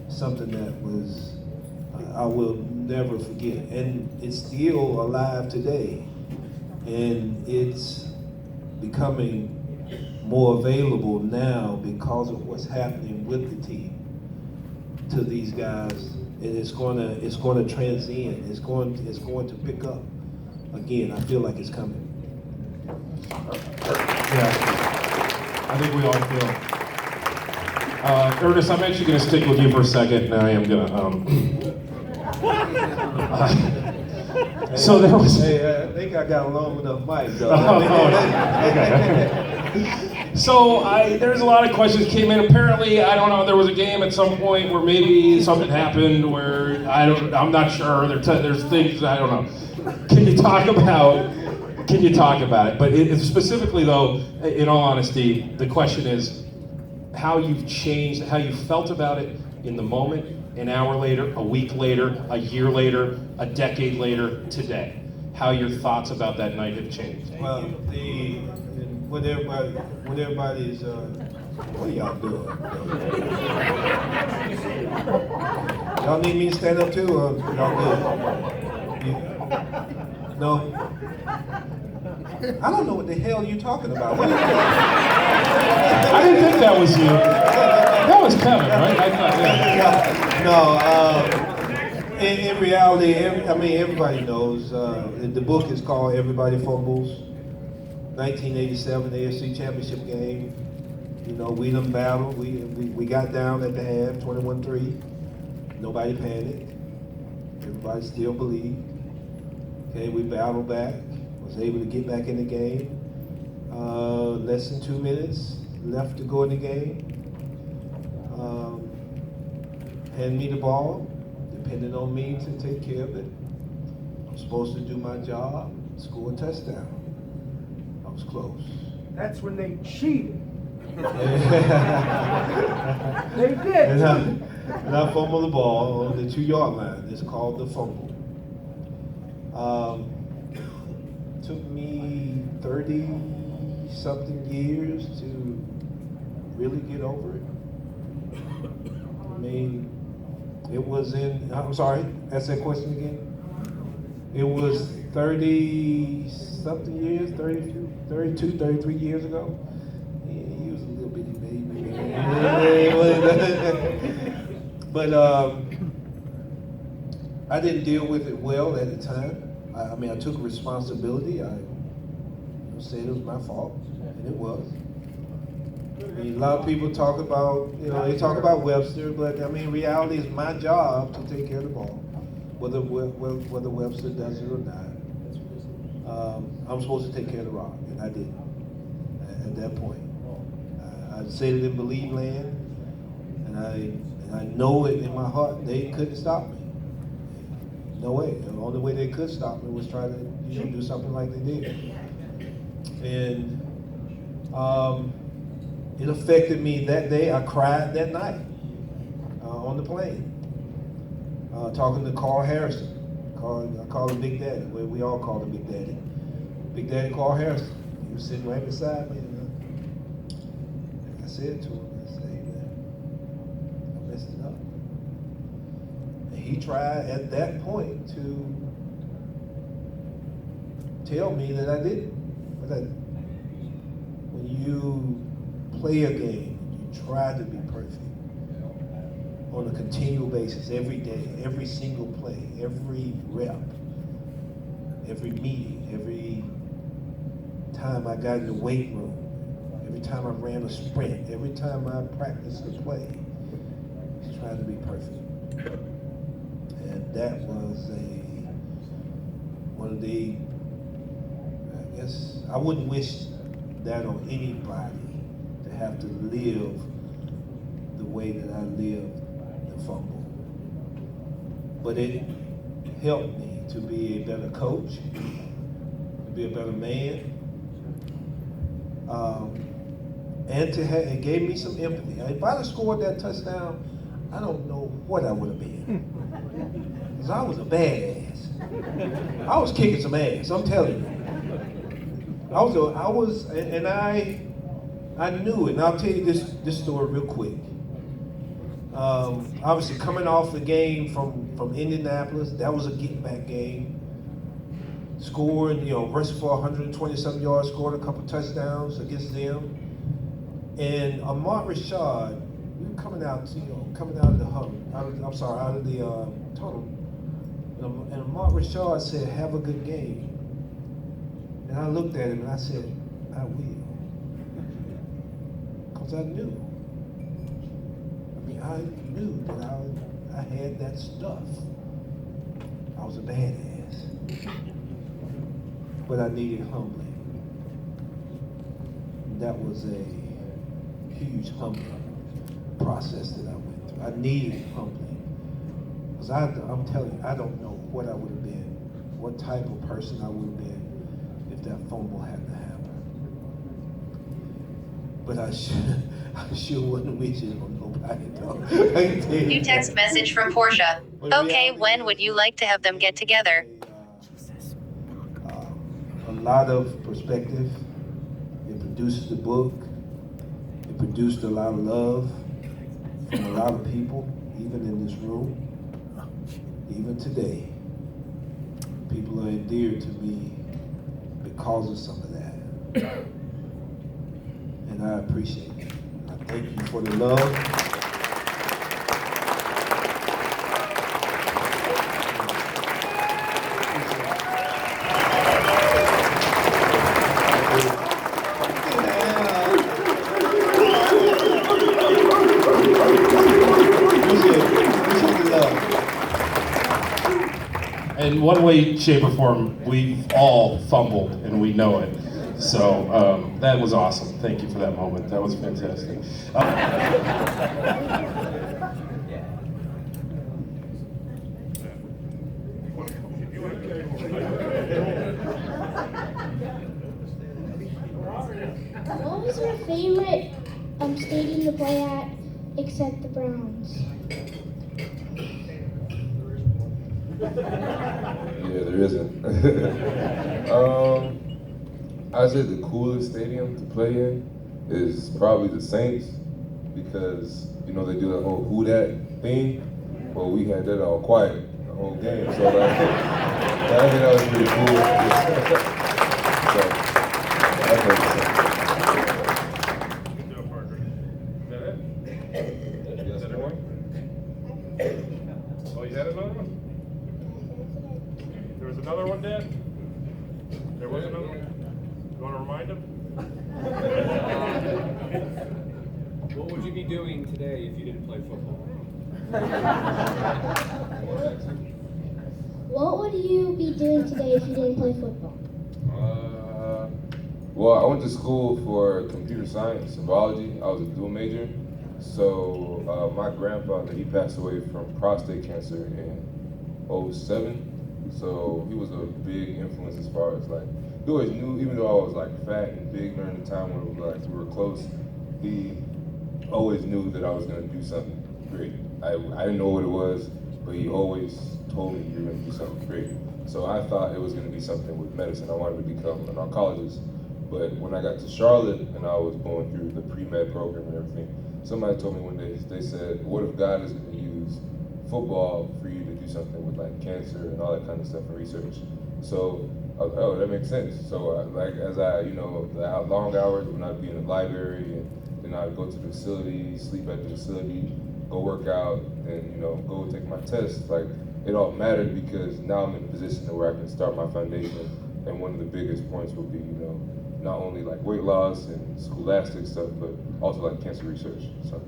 something that was, I will never forget. And it's still alive today. And it's becoming more available now because of what's happening with the team to these guys. And it's going to transcend. It's going to pick up again. I feel like it's coming. Yeah, I think we all feel. Ernest, I'm actually going to stick with you for a second, and I am going to. So there was. Hey, I think I got a long enough mic, though. Okay. So there's a lot of questions came in. Apparently, I don't know. There was a game at some point where maybe something happened where I'm not sure. There's things I don't know. Can you talk about it? But specifically, though, in all honesty, the question is how you've changed, how you felt about it in the moment, an hour later, a week later, a year later, a decade later, today. How your thoughts about that night have changed. Well, what everybody's, what are y'all doing? Y'all need me to stand up too, or y'all good? No? I don't know what the hell you're talking about. I didn't think that was you. That was Kevin, right? I thought, yeah. No, in reality, everybody knows. The book is called Everybody Fumbles. 1987 AFC Championship game. You know, we done battled. We got down at the half, 21-3. Nobody panicked. Everybody still believed. Okay, we battled back. Was able to get back in the game. Less than 2 minutes left to go in the game. Hand me the ball, depending on me to take care of it. I'm supposed to do my job, score a touchdown. I was close. That's when they cheated. They did. And I fumbled the ball on the 2-yard line. It's called the fumble. Took me 30-something years to really get over it. I mean, it was I'm sorry, ask that question again. It was 30-something years, 32, 33 years ago. Yeah, he was a little bitty baby. But I didn't deal with it well at the time. I took responsibility. I said it was my fault, and it was. I mean, a lot of people talk about, they talk about Webster, but reality is my job to take care of the ball, whether Webster does it or not. I'm supposed to take care of the rock, and I didn't at that point. I said it in Believe Land, and I know it in my heart. They couldn't stop me. No way. The only way they could stop me was try to do something like they did. And it affected me that day. I cried that night on the plane, talking to Carl Harrison. I call him Big Daddy. We all call him Big Daddy. Big Daddy Carl Harrison. He was sitting right beside me. And I said to him, I said, hey man, I messed it up. And he tried at that point to tell me that I didn't. But when you play a game, you try to be perfect on a continual basis, every day, every single play, every rep, every meeting, every time I got in the weight room, every time I ran a sprint, every time I practiced a play, just trying to be perfect. And that was one of the, I guess, I wouldn't wish that on anybody to have to live the way that I lived the fumble. But it helped me to be a better coach, to be a better man, and it gave me some empathy. If I'd have scored that touchdown, I don't know what I would have been. Because I was a badass. I was kicking some ass, I'm telling you. I knew it, and I'll tell you this story real quick. Obviously, coming off the game from Indianapolis, that was a get back game. Scored, rushed for 120-something yards, scored a couple touchdowns against them. And Ahmad Rashad, we were coming out of the hub, out of the tunnel. And Ahmad Rashad said, "Have a good game." And I looked at him and I said, "I will." Because I knew. I knew that I had that stuff. I was a badass. But I needed humbling. That was a huge humbling process that I went through. I needed humbling. Because I'm telling you, I don't know what I would have been, what type of person I would have been if that fumble hadn't happened. But I sure wasn't wishing on nobody, though. New text message from Portia. Okay, when would you like to have them get together? A lot of perspective. It produces the book. It produced a lot of love from a lot of people, even in this room. Even today, people are endeared to me because of some of that. And I appreciate it. I thank you for the love. In one way, shape, or form, we've all fumbled and we know it. So that was awesome. Thank you for that moment. That was fantastic. What was your favorite stadium to play at except the Browns? Yeah, there isn't. I'd say the coolest stadium to play in is probably the Saints because, they do that whole who that thing. Well, we had that all quiet the whole game. So I think that was pretty cool. So, I think so. Is that one? Oh, you had another one? There was another one, Dad? There was another one? You want to remind him? What would you be doing today if you didn't play football? What would you be doing today if you didn't play football? Well, I went to school for computer science and biology. I was a dual major. So my grandfather, he passed away from prostate cancer in 2007. So he was a big influence as far as he always knew, even though I was fat and big during the time when we were close, he always knew that I was gonna do something great. I didn't know what it was, but he always told me you're gonna do something great. So I thought it was gonna be something with medicine. I wanted to become an oncologist. But when I got to Charlotte and I was going through the pre-med program and everything, somebody told me one day, they said, what if God is gonna use football for you to do something with cancer and all that kind of stuff and research? So I was like, oh, that makes sense. So as I, the long hours when I'd be in the library and then I'd go to the facility, sleep at the facility, go work out, and go take my tests. It all mattered because now I'm in a position where I can start my foundation. And one of the biggest points will be, not only weight loss and scholastic stuff, but also cancer research. So.